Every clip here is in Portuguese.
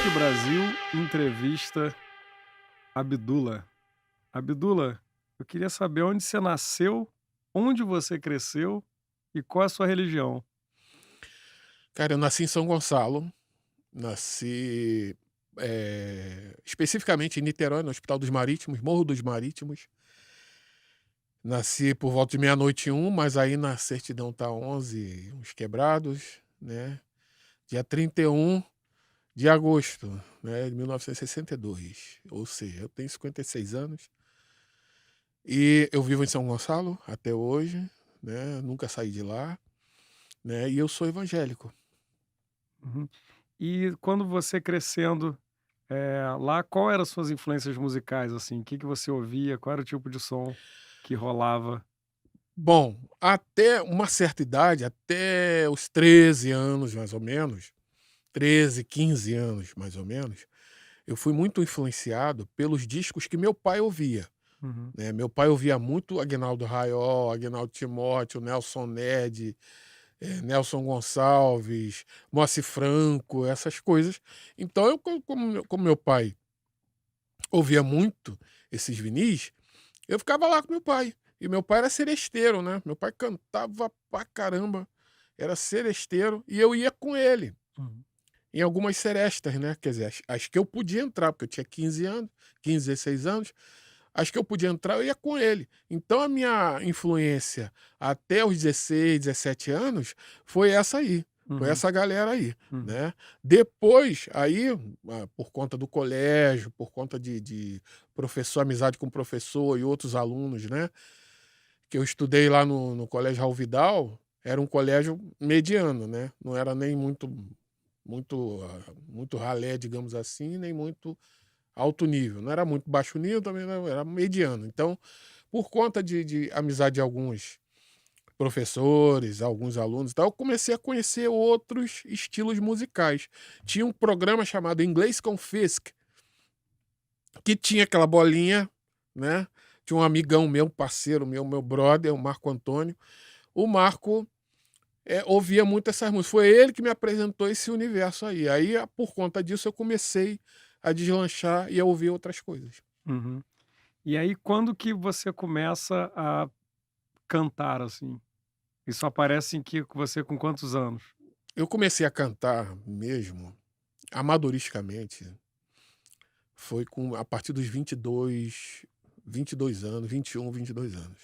Rock Brasil entrevista Abdula. Abdula, eu queria saber onde você nasceu, onde você cresceu e qual a sua religião. Cara, eu nasci em São Gonçalo, nasci, especificamente em Niterói, no Hospital dos Marítimos, Morro dos Marítimos. Nasci por volta de meia-noite e um, mas aí na certidão tá 11 uns quebrados, né, dia 31 de agosto, né, de 1962, ou seja, eu tenho 56 anos e eu vivo em São Gonçalo até hoje, né, nunca saí de lá, né, e eu sou evangélico. Uhum. E quando você crescendo, lá, qual eram as suas influências musicais, assim? O que que você ouvia? Qual era o tipo de som que rolava? Bom, até uma certa idade, até os 13 anos mais ou menos, 13, 15 anos mais ou menos, eu fui muito influenciado pelos discos que meu pai ouvia, Uhum, né. Meu pai ouvia muito Aguinaldo Raiol, Aguinaldo Timóteo, Nelson Ned, Nelson Gonçalves, Moacir Franco, essas coisas. Então eu como meu pai ouvia muito esses vinis, eu ficava lá com meu pai. E meu pai era seresteiro, né, meu pai cantava pra caramba, era seresteiro, e eu ia com ele uhum, em algumas serestas, né, quer dizer, as que eu podia entrar, porque eu tinha 15 anos, 15, 16 anos, as que eu podia entrar, eu ia com ele. Então a minha influência até os 16, 17 anos foi essa aí, foi uhum, essa galera aí, uhum, né. Depois, aí, por conta do colégio, por conta de professor, amizade com professor e outros alunos, né, que eu estudei lá no colégio Raul Vidal, era um colégio mediano, né, não era nem muito ralé, digamos assim, nem muito alto nível, não era muito baixo nível, também não, era mediano. Então, por conta de amizade de alguns professores, alguns alunos e tal, eu comecei a conhecer outros estilos musicais. Tinha um programa chamado Inglês com Fisk, que tinha aquela bolinha, né, tinha um amigão meu, um parceiro meu brother, o Marco Antônio. O Marco, ouvia muito essas músicas, foi ele que me apresentou esse universo aí. Aí, por conta disso, eu comecei a deslanchar e a ouvir outras coisas. uhum. E aí, quando que você começa a cantar, assim? Isso aparece em que você com quantos anos? Eu comecei a cantar mesmo, amadoristicamente, foi com a partir dos 22 anos, 21, 22 anos.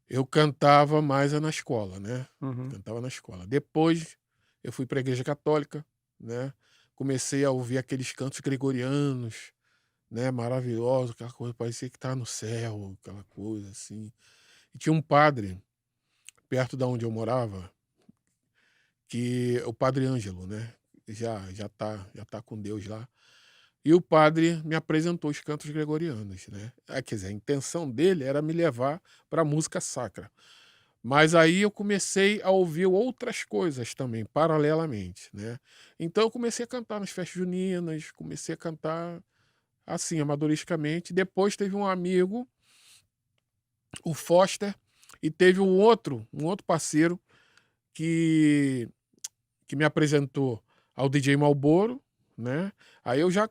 Eu cantava mais na escola, né, Uhum, cantava na escola. Depois eu fui para a igreja católica, né, comecei a ouvir aqueles cantos gregorianos, né, maravilhosos, aquela coisa, parecia que estava no céu, aquela coisa assim. E tinha um padre perto da onde eu morava, que o padre Ângelo, né, já tá com Deus lá. E o padre me apresentou os cantos gregorianos, né. Quer dizer, a intenção dele era me levar pra música sacra. Mas aí eu comecei a ouvir outras coisas também, paralelamente, né. Então eu comecei a cantar nas festas juninas, comecei a cantar, assim, amadoristicamente. Depois teve um amigo, o Foster, e teve um outro parceiro que que me apresentou ao DJ Malboro, né. Aí eu já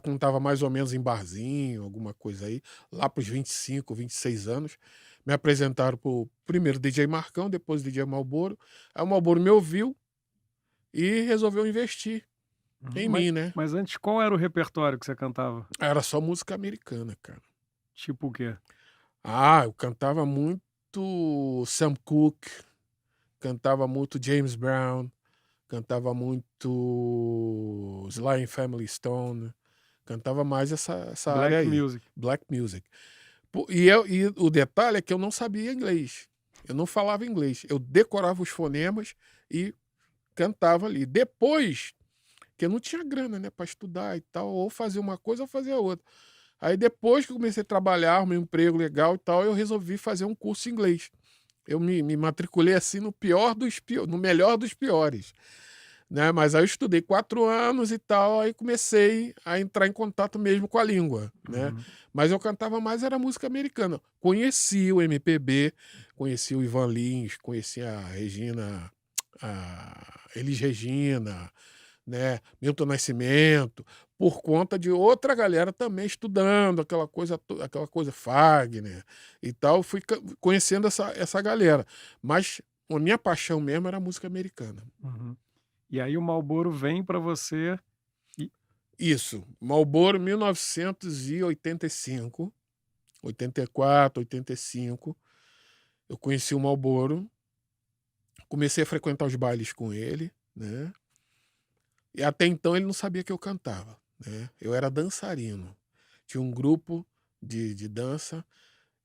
cantava mais ou menos em barzinho, alguma coisa aí, lá para os 25, 26 anos. Me apresentaram para o primeiro DJ Marcão, depois o DJ Malboro. Aí o Malboro me ouviu e resolveu investir uhum. em Ma mim, né. mas antes, qual era o repertório que você cantava? Era só música americana, cara. Tipo o quê? Eu cantava muito Sam Cooke, cantava muito James Brown, cantava muito Sly and Family Stone, cantava mais essa área Black aí, music. black music. E o detalhe é que eu não sabia inglês, eu não falava inglês, eu decorava os fonemas e cantava ali. Depois, que eu não tinha grana, né, para estudar e tal, ou fazer uma coisa ou fazer a outra. Aí depois que eu comecei a trabalhar, arrumei um emprego legal e tal, eu resolvi fazer um curso de inglês. Eu me matriculei, assim, no melhor dos piores, né, mas aí eu estudei 4 anos e tal, aí comecei a entrar em contato mesmo com a língua, né. Uhum. Mas eu cantava mais era música americana. Conheci o MPB, conheci o Ivan Lins, conheci a Regina, a Elis Regina, né, Milton Nascimento, por conta de outra galera também estudando aquela coisa Fagner e tal, fui conhecendo essa galera, mas a minha paixão mesmo era a música americana. Uhum. E aí o Marlboro vem para você e Isso, Marlboro 1985, 84, 85, eu conheci o Marlboro, comecei a frequentar os bailes com ele, né, e até então ele não sabia que eu cantava, né, eu era dançarino, tinha um grupo de dança,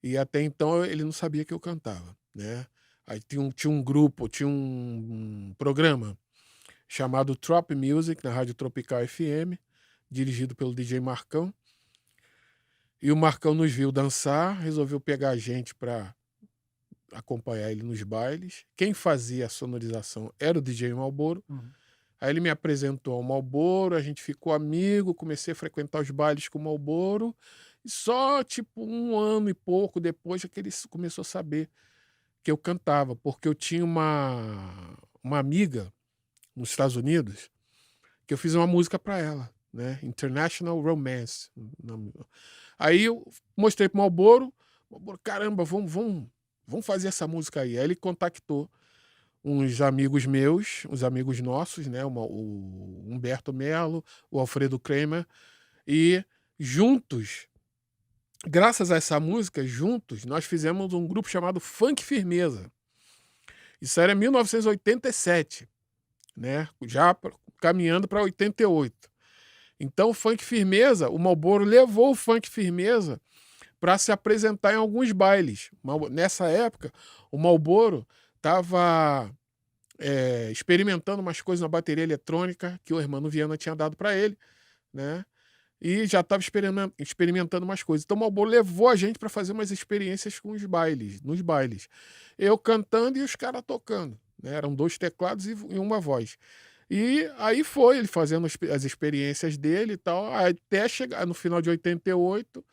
e até então ele não sabia que eu cantava, né. Aí tinha um grupo, tinha um programa chamado Trop Music, na Rádio Tropical FM, dirigido pelo DJ Marcão, e o Marcão nos viu dançar, resolveu pegar a gente para acompanhar ele nos bailes. Quem fazia a sonorização era o DJ Marlboro. uhum, Aí ele me apresentou ao Marlboro, a gente ficou amigo, comecei a frequentar os bailes com o Marlboro, e só tipo 1 ano e pouco depois é que ele começou a saber que eu cantava, porque eu tinha uma amiga nos Estados Unidos que eu fiz uma música para ela, né? International Romance. Aí eu mostrei pro Marlboro, caramba, vamos fazer essa música aí. Aí ele contactou uns amigos meus, uns amigos nossos, né? O Humberto Melo, o Alfredo Kramer, e juntos, graças a essa música, juntos, nós fizemos um grupo chamado Funk Firmeza. Isso era em 1987, né? Já caminhando para 88. Então, o Funk Firmeza, o Marlboro levou o Funk Firmeza para se apresentar em alguns bailes. Nessa época, o Marlboro estava experimentando umas coisas na bateria eletrônica que o Hermano Viana tinha dado para ele, né? E já estava experimentando umas coisas. Então, o Marlboro levou a gente para fazer umas experiências com os bailes, nos bailes. Eu cantando e os caras tocando, né? Eram 2 teclados e uma voz. E aí foi ele fazendo as experiências dele e tal, até chegar no final de 88,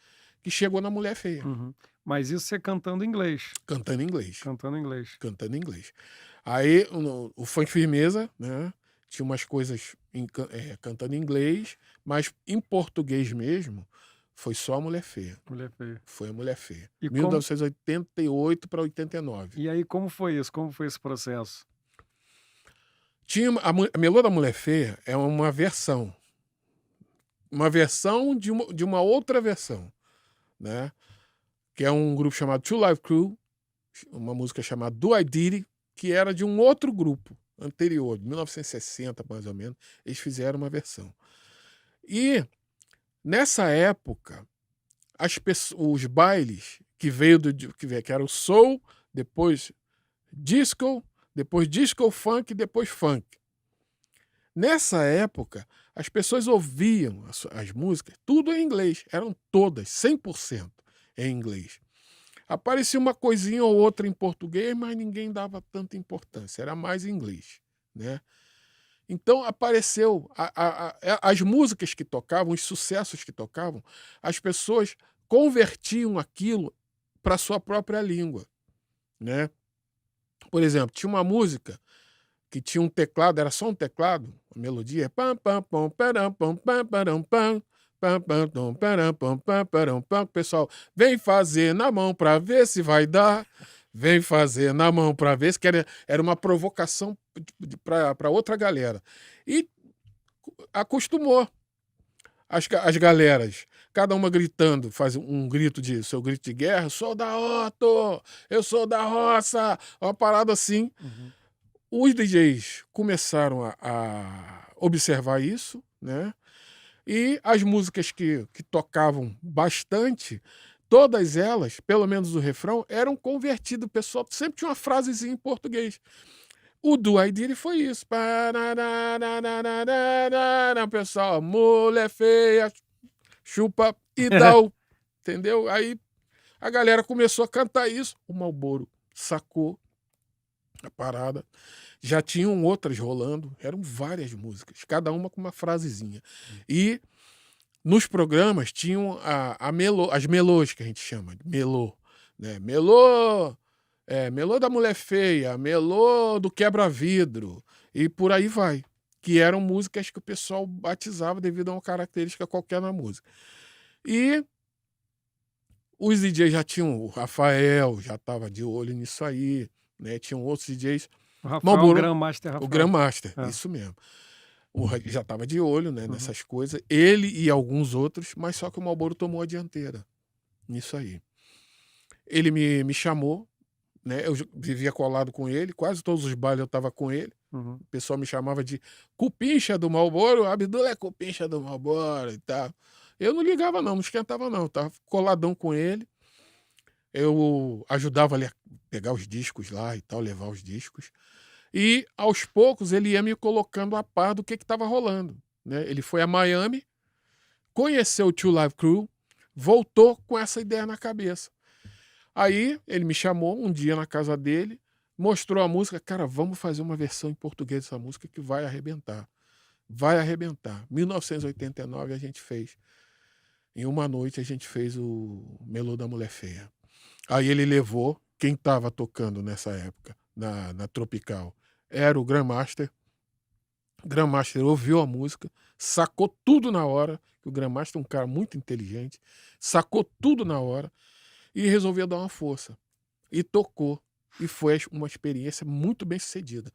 que chegou na Mulher Feia, uhum. Mas isso você cantando inglês, cantando em inglês, cantando inglês. cantando em inglês. Aí o Funk Firmeza, né, tinha umas coisas cantando em inglês, mas em português mesmo, foi só a Mulher Feia. Mulher feia. Foi a Mulher Feia. E como 1988 para 89. e aí como foi isso? Como foi esse processo? Tinha a Melô da Mulher Feia é uma versão de uma outra versão, né? Que é um grupo chamado Two Live Crew, uma música chamada Do I Did It, que era de um outro grupo anterior, de 1960 mais ou menos, eles fizeram uma versão. E nessa época, os bailes que veio que era o soul, depois disco funk, depois funk. Nessa época, as pessoas ouviam as músicas tudo em inglês, eram todas 100% em inglês. Aparecia uma coisinha ou outra em português, mas ninguém dava tanta importância, era mais em inglês, né? Então apareceu as músicas que tocavam, os sucessos que tocavam, as pessoas convertiam aquilo para a sua própria língua, né? Por exemplo, tinha uma música que tinha um teclado, era só um teclado, a melodia é pam pam pam param pam pam param pam pam pam pam param pam pam param pam. O pessoal vem fazer na mão para ver se vai dar, vem fazer na mão para ver se era uma provocação para outra galera. E acostumou as galeras, cada uma gritando, faz seu grito de guerra, sou da Otto, eu sou da roça, uma parada assim. Uhum. Os DJs começaram a observar isso, né? E as músicas que tocavam bastante, todas elas, pelo menos o refrão, eram convertidas. O pessoal sempre tinha uma frasezinha em português. O Do I Did It foi isso. O pessoal, mulher feia, chupa e dá entendeu? Aí a galera começou a cantar isso. O Marlboro sacou a parada. Já tinham outras rolando, eram várias músicas, cada uma com uma frasezinha. E nos programas tinham as melôs, que a gente chama de melô, né? Melô da Mulher Feia, melô do quebra-vidro, e por aí vai. que eram músicas que o pessoal batizava devido a uma característica qualquer na música. E os DJs já tinham, o Rafael já estava de olho nisso aí, né? Tinham outros DJs. O Rafael, o Marlboro, Grandmaster o Rafael. Grandmaster, É. isso mesmo. Já estava de olho, né, Uhum. nessas coisas. Ele e alguns outros, mas só que o Marlboro tomou a dianteira nisso aí. Ele me chamou, né? Eu vivia colado com ele, quase todos os bailes eu estava com ele. Uhum. O pessoal me chamava de cupincha do Marlboro, Abdullah é cupincha do Marlboro e tal. Eu não ligava não esquentava não, tava coladão com ele. Eu ajudava ele a pegar os discos lá e tal, levar os discos. E aos poucos ele ia me colocando a par do que estava rolando, né? Ele foi a Miami, conheceu o Two Live Crew, voltou com essa ideia na cabeça. Aí ele me chamou um dia na casa dele, mostrou a música, cara, vamos fazer uma versão em português dessa música que vai arrebentar. Vai arrebentar. 1989 a gente fez. Em uma noite a gente fez o Melô da Mulher Feia. Aí ele levou, quem estava tocando nessa época, na Tropical, era o Grandmaster. O Grandmaster ouviu a música, sacou tudo na hora, que o Grandmaster é um cara muito inteligente, sacou tudo na hora e resolveu dar uma força. E tocou. E foi uma experiência muito bem sucedida.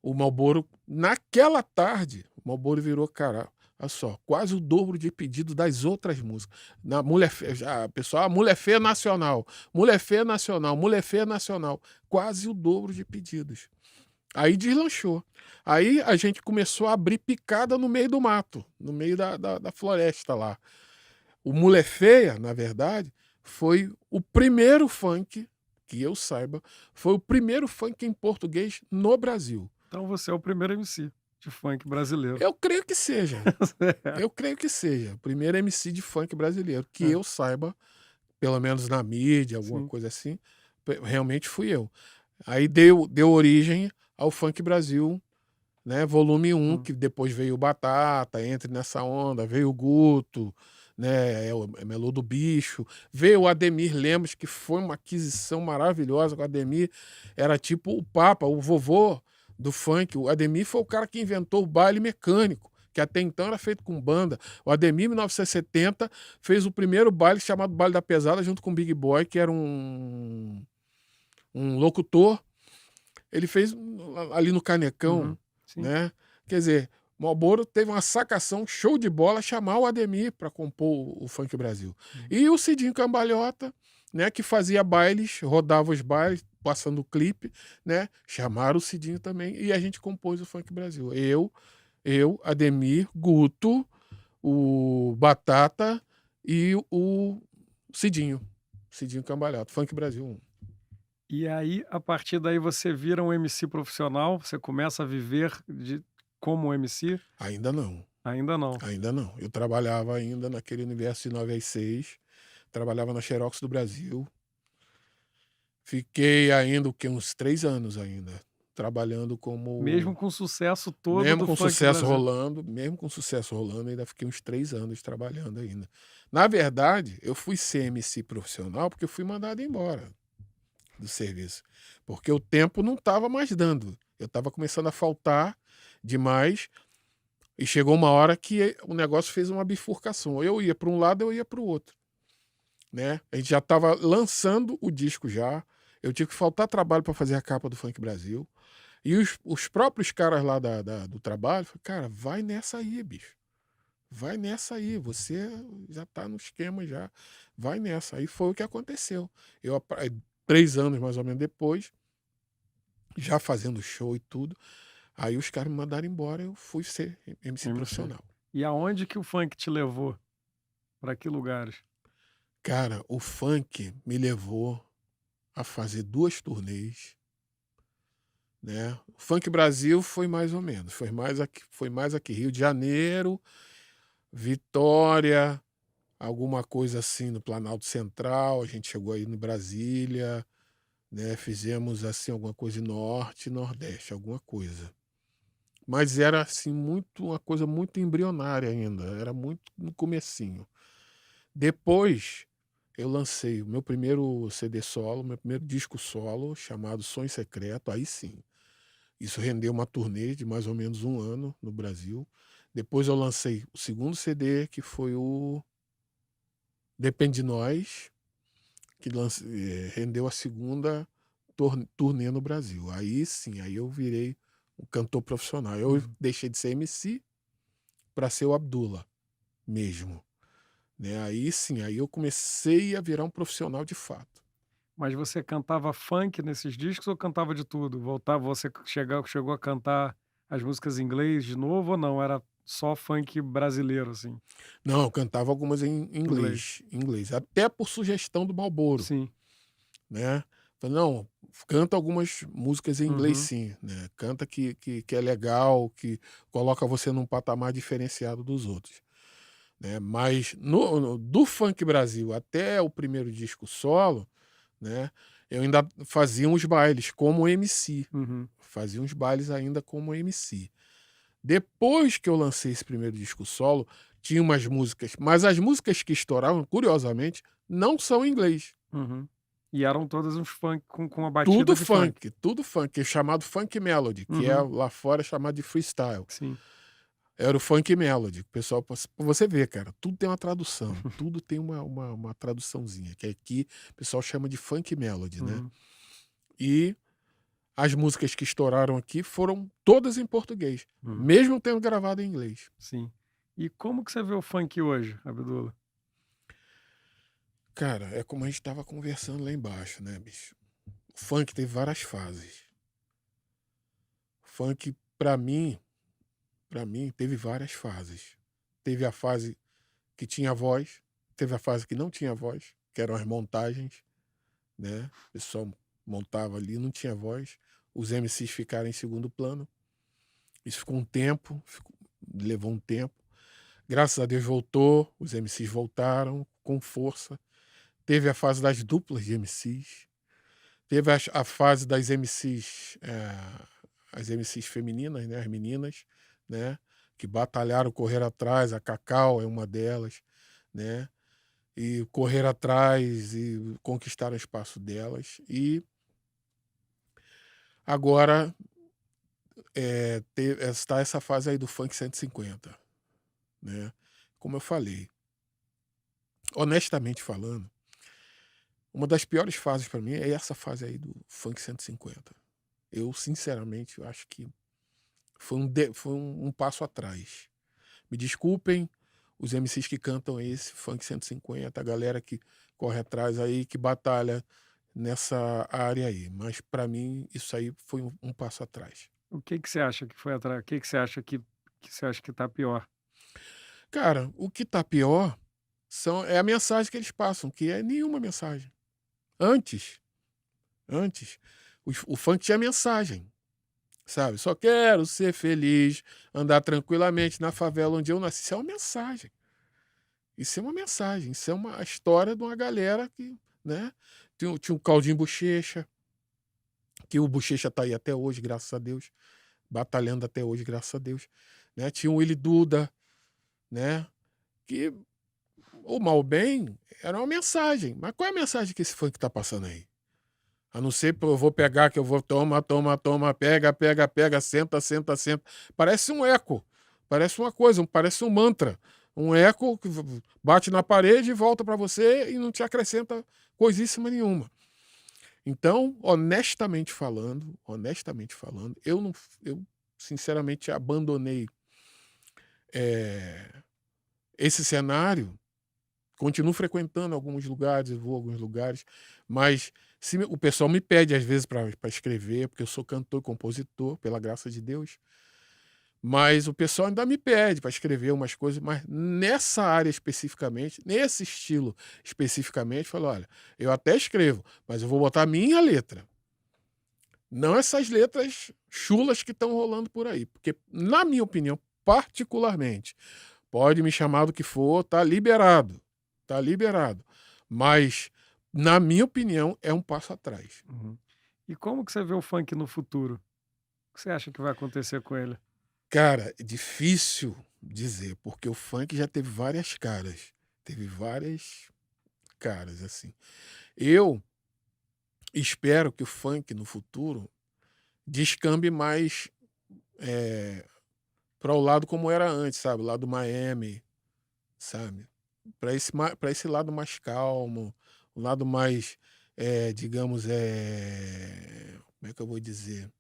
O Marlboro, naquela tarde, o Marlboro virou, cara, olha só, quase o dobro de pedido das outras músicas. Na Mulher Feia, pessoal, Mulher Feia Nacional, Mulher Feia Nacional, Mulher Feia Nacional. Quase o dobro de pedidos. Aí deslanchou. Aí a gente começou a abrir picada no meio do mato, no meio da floresta lá. O Mulher Feia, na verdade, foi o primeiro funk, que eu saiba, foi o primeiro funk em português no Brasil. Então você é o primeiro MC de funk brasileiro. Eu creio que seja. Eu creio que seja. O primeiro MC de funk brasileiro. Que eu saiba, pelo menos na mídia, alguma Sim. coisa assim, realmente fui eu. Aí deu origem ao Funk Brasil, né? Volume 1, que depois veio o Batata, Entre Nessa Onda, veio o Guto, né? O Melô do Bicho, veio o Ademir Lemos, que foi uma aquisição maravilhosa. O Ademir era tipo o papa, o vovô do funk. O Ademir foi o cara que inventou o baile mecânico, que até então era feito com banda. O Ademir, em 1970, fez o primeiro baile chamado Baile da Pesada, junto com o Big Boy, que era um locutor. Ele fez ali no Canecão, né? Quer dizer, Marlboro teve uma sacação show de bola chamar o Ademir para compor o Funk Brasil. E o Cidinho Cambalhota, né, que fazia bailes, rodava os bailes, passando o clipe, né? Chamaram o Cidinho também e a gente compôs o Funk Brasil. Eu, Ademir, Guto, o Batata e o Cidinho Cambalhota, Funk Brasil 1. E aí, a partir daí, você vira um MC profissional? Você começa a viver como MC? Ainda não. Ainda não. Ainda não. Eu trabalhava ainda naquele universo de 9 às 6, trabalhava na Xerox do Brasil. Fiquei ainda, uns 3 anos ainda, trabalhando como... Mesmo com o sucesso todo Mesmo do com funk sucesso Brasil. rolando, ainda fiquei uns 3 anos trabalhando ainda. Na verdade, eu fui ser MC profissional porque eu fui mandado embora do serviço. Porque o tempo não estava mais dando. Eu estava começando a faltar demais. E chegou uma hora que o negócio fez uma bifurcação. Eu ia para um lado, eu ia para o outro. Né? A gente já estava lançando o disco já. Eu tive que faltar trabalho para fazer a capa do Funk Brasil. E os próprios caras lá do trabalho falaram, cara, vai nessa aí, bicho. Vai nessa aí. Você já está no esquema já. Vai nessa. Aí foi o que aconteceu. 3 anos mais ou menos depois, já fazendo show e tudo, aí os caras me mandaram embora, eu fui ser MC profissional. E aonde que o funk te levou? Para que lugares? Cara, o funk me levou a fazer 2 turnês, né? O Funk Brasil foi mais ou menos, foi mais aqui, Rio de Janeiro, Vitória, alguma coisa assim no Planalto Central, a gente chegou aí no Brasília, né? Fizemos assim alguma coisa em Norte e Nordeste, alguma coisa. Mas era assim uma coisa muito embrionária ainda, era muito no comecinho. Depois eu lancei o meu primeiro CD solo, meu primeiro disco solo, chamado Sonho Secreto, aí sim. Isso rendeu uma turnê de mais ou menos 1 ano no Brasil. Depois eu lancei o segundo CD, que foi o Depende de Nós, que rendeu a segunda turnê no Brasil. Aí sim, aí eu virei um cantor profissional. Eu Uhum. deixei de ser MC para ser o Abdullah mesmo, né? Aí sim, aí eu comecei a virar um profissional de fato. Mas você cantava funk nesses discos ou cantava de tudo? Voltava, você chegou a cantar as músicas em inglês de novo ou não? Era só funk brasileiro, assim, Não, eu cantava algumas em inglês? inglês, até por sugestão do Marlboro, Sim. né? Falei: "Não, canta algumas músicas em inglês Uhum. sim, né, canta que é legal, que coloca você num patamar diferenciado dos outros", né. Mas do funk Brasil até o primeiro disco solo, né, eu ainda fazia uns bailes como MC, Uhum. fazia uns bailes ainda como MC. Depois que eu lancei esse primeiro disco solo, tinha umas músicas, mas as músicas que estouraram, curiosamente, não são em inglês. Uhum. E eram todas uns funk com a batida de funk. Tudo funk, é chamado funk melody, que é Uhum. lá fora chamado de freestyle. Sim. Era o funk melody. O pessoal, pra você ver, cara, tudo tem uma tradução, tudo tem uma traduçãozinha, que aqui o pessoal chama de funk melody, né? Uhum. E as músicas que estouraram aqui foram todas em português, Uhum. mesmo tendo gravado em inglês. Sim. E como que você vê o funk hoje, Abdullah? Cara, é como a gente estava conversando lá embaixo, né, bicho? O funk teve várias fases. O funk, pra mim, teve várias fases. Teve a fase que tinha voz, teve a fase que não tinha voz, que eram as montagens, né? O pessoal montava ali, não tinha voz. Os MCs ficaram em segundo plano. Isso ficou um tempo, levou um tempo. Graças a Deus voltou, os MCs voltaram com força. Teve a fase das duplas de MCs. Teve a fase das MCs, as MCs femininas, né, as meninas, né, que batalharam, correr atrás, a Cacau é uma delas, né, e correr atrás e conquistar o espaço delas. E agora está essa fase aí do funk 150, né. Como eu falei, honestamente falando, uma das piores fases para mim é essa fase aí do funk 150. Eu sinceramente eu acho que foi um passo atrás. Me desculpem os MCs que cantam esse funk 150, a galera que corre atrás aí, que batalha nessa área aí, mas para mim isso aí foi um passo atrás. O que que você acha que foi atrás? O que que você acha que você acha que tá pior? Cara, o que tá pior é a mensagem que eles passam, que é nenhuma mensagem. Antes, antes, o funk tinha mensagem, sabe? Só quero ser feliz, andar tranquilamente na favela onde eu nasci. Isso é uma mensagem. Isso é uma mensagem, isso é uma história de uma galera que, né? Tinha o Claudinho Bochecha, que o Bochecha tá aí até hoje, graças a Deus, batalhando até hoje, graças a Deus, né? Tinha o Willy Duda, né? Que o mal ou bem era uma mensagem. Mas qual é a mensagem que esse funk tá passando aí? A não ser eu vou pegar, que eu vou toma, toma, toma, pega, pega, pega, senta, senta, senta. Parece um eco, parece uma coisa, parece um mantra. Um eco que bate na parede e volta para você e não te acrescenta coisíssima nenhuma. Então, honestamente falando, eu sinceramente abandonei esse cenário. Continuo frequentando alguns lugares, eu vou a alguns lugares, mas se o pessoal me pede às vezes para escrever, porque eu sou cantor e compositor, pela graça de Deus, mas o pessoal ainda me pede para escrever umas coisas, mas nessa área especificamente, nesse estilo especificamente, falo: olha, eu até escrevo, mas eu vou botar a minha letra. Não essas letras chulas que estão rolando por aí, porque, na minha opinião, particularmente, pode me chamar do que for, tá liberado. Tá liberado. Mas, na minha opinião, é um passo atrás. Uhum. E como que você vê o funk no futuro? O que você acha que vai acontecer com ele? Cara, é difícil dizer, porque o funk já teve várias caras. Teve várias caras, assim. Eu espero que o funk no futuro descambe mais para o lado como era antes, sabe? O lado Miami, sabe? Para esse lado mais calmo, o lado mais, digamos, como é que eu vou dizer?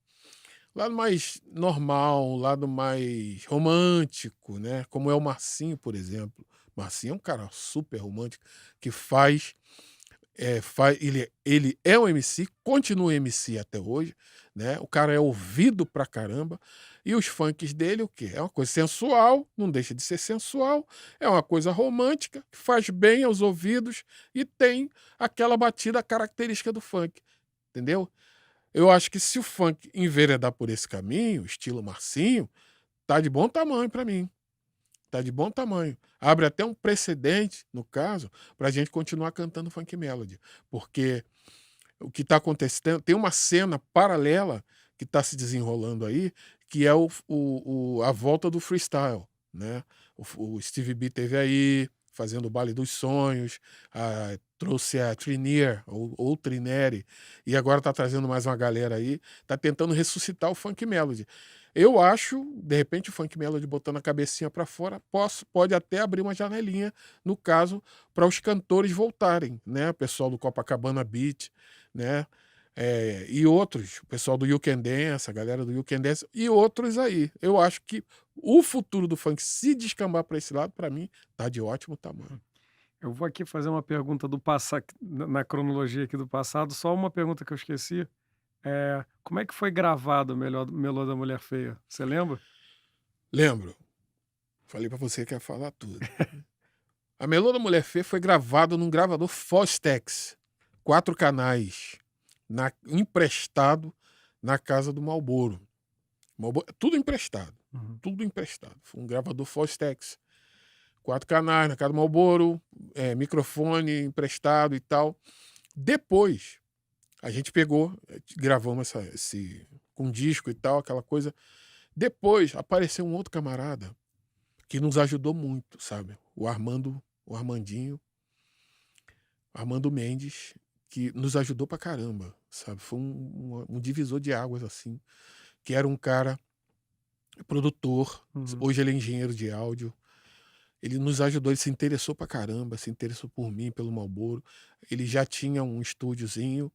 O lado mais normal, o lado mais romântico, né? Como é o Marcinho, por exemplo. Marcinho é um cara super romântico que ele é um MC, continua MC até hoje, né? O cara é ouvido pra caramba. E os funks dele, o quê? É uma coisa sensual, não deixa de ser sensual, é uma coisa romântica, que faz bem aos ouvidos e tem aquela batida característica do funk, entendeu? Eu acho que se o funk enveredar por esse caminho, estilo Marcinho, tá de bom tamanho pra mim. Tá de bom tamanho. Abre até um precedente, no caso, pra gente continuar cantando funk melody. Porque o que está acontecendo, tem uma cena paralela que está se desenrolando aí, que é a volta do freestyle, né? O Stevie B teve aí, fazendo o Baile dos Sonhos, trouxe a Trinier, ou Trineri, e agora está trazendo mais uma galera aí, está tentando ressuscitar o funk melody. Eu acho, de repente, o funk melody botando a cabecinha para fora, pode até abrir uma janelinha, no caso, para os cantores voltarem, né? O pessoal do Copacabana Beat, né? E outros, o pessoal do You Can Dance, a galera do You Can Dance, e outros aí. Eu acho que o futuro do funk, se descambar para esse lado, para mim, tá de ótimo tamanho. Eu vou aqui fazer uma pergunta do passado, na cronologia aqui do passado, só uma pergunta que eu esqueci. Como é que foi gravado o Melô da Mulher Feia? Você lembra? Lembro, falei para você que ia falar tudo. A Melô da Mulher Feia foi gravado num gravador Fostex, 4 canais, emprestado na casa do Marlboro. Tudo emprestado, Uhum. tudo emprestado. Foi um gravador Fostex, 4 canais na casa do Marlboro, microfone emprestado e tal. Depois, a gente pegou, gravamos com disco e tal, aquela coisa. Depois, apareceu um outro camarada que nos ajudou muito, sabe? O Armandinho, Armando Mendes, que nos ajudou pra caramba, sabe? Foi um divisor de águas, assim, que era um cara produtor, Uhum. hoje ele é engenheiro de áudio. Ele nos ajudou, ele se interessou pra caramba, se interessou por mim, pelo Marlboro. Ele já tinha um estúdiozinho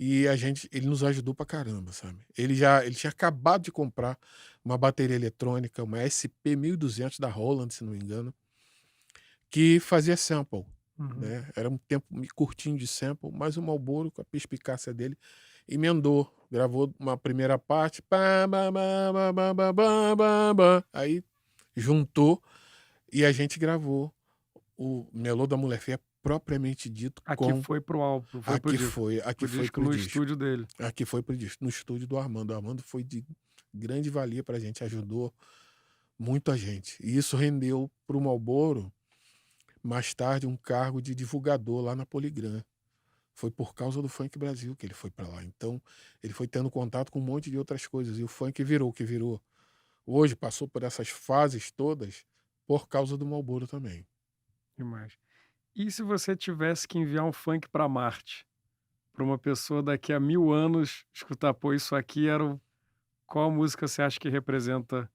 e ele nos ajudou pra caramba, sabe? Ele tinha acabado de comprar uma bateria eletrônica, uma SP 1200 da Roland, se não me engano, que fazia sample, Uhum. né? Era um tempo curtinho de sample, mas o Marlboro, com a perspicácia dele, emendou, gravou uma primeira parte, pá, pá, pá, pá, pá, pá, pá, pá. Aí juntou e a gente gravou o Melô da Mulher Feia propriamente dito Aqui com foi pro álbum, foi pro disco. aqui Pro foi disco pro no disco. estúdio dele. Aqui foi pro disco, no estúdio do Armando. O Armando foi de grande valia pra gente, ajudou muito a gente. E isso rendeu pro Marlboro, mais tarde, um cargo de divulgador lá na Poligram. Foi por causa do Funk Brasil que ele foi para lá. Então, ele foi tendo contato com um monte de outras coisas. E o funk virou o que virou. Hoje, passou por essas fases todas por causa do Marlboro também. Demais. E se você tivesse que enviar um funk para Marte, para uma pessoa daqui a 1000 anos escutar, pô, isso aqui era o... Qual música você acha que representa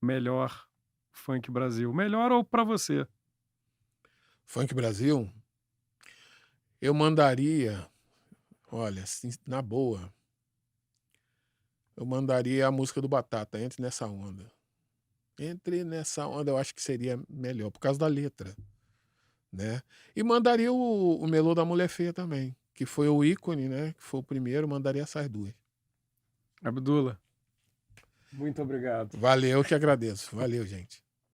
melhor o funk Brasil? Melhor ou para você? Funk Brasil, eu mandaria, olha, assim, na boa, eu mandaria a música do Batata, Entre Nessa Onda. Entre Nessa Onda, eu acho que seria melhor, por causa da letra, né? E mandaria o Melô da Mulher Feia também, que foi o ícone, né? Que foi o primeiro, mandaria essas duas. Abdullah, muito obrigado. Valeu, eu que agradeço. Valeu, gente.